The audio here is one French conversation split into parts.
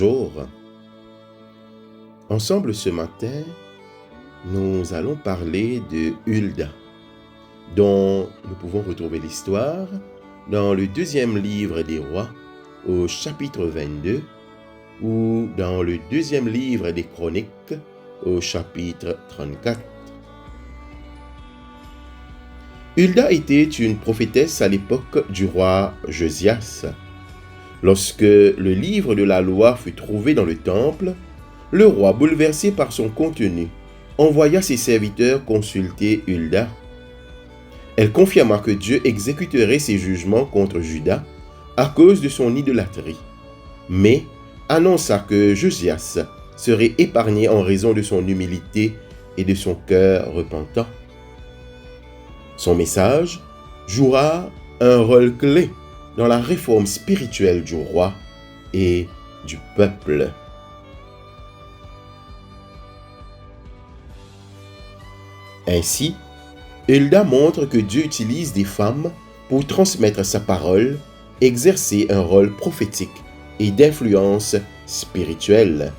Bonjour. Ensemble ce matin, nous allons parler de Hulda, dont nous pouvons retrouver l'histoire dans le deuxième livre des rois, au chapitre 22, ou dans le deuxième livre des chroniques, au chapitre 34. Hulda était une prophétesse à l'époque du roi Josias. Lorsque le livre de la loi fut trouvé dans le temple, le roi, bouleversé par son contenu, envoya ses serviteurs consulter Hulda. Elle confirma que Dieu exécuterait ses jugements contre Juda à cause de son idolâtrie, mais annonça que Josias serait épargné en raison de son humilité et de son cœur repentant. Son message jouera un rôle clé dans la réforme spirituelle du roi et du peuple. Ainsi, Hulda montre que Dieu utilise des femmes pour transmettre sa parole, exercer un rôle prophétique et d'influence spirituelle.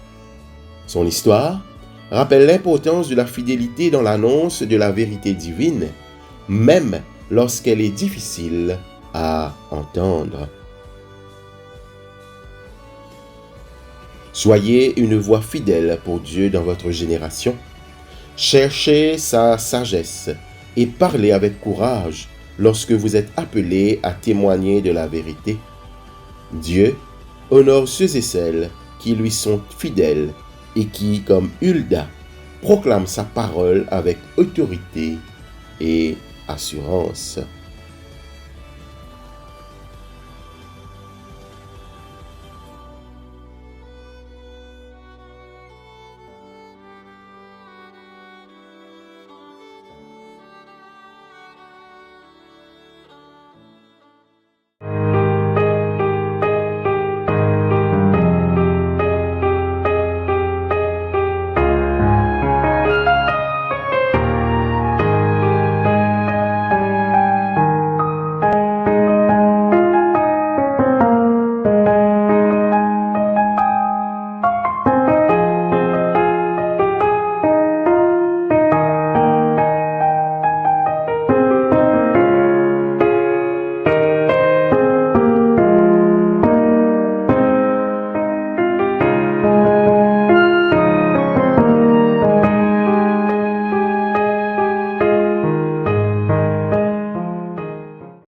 Son histoire rappelle l'importance de la fidélité dans l'annonce de la vérité divine, même lorsqu'elle est difficile à entendre. Soyez une voix fidèle pour Dieu dans votre génération. Cherchez sa sagesse et parlez avec courage lorsque vous êtes appelés à témoigner de la vérité. Dieu honore ceux et celles qui lui sont fidèles et qui, comme Hulda, proclament sa parole avec autorité et assurance.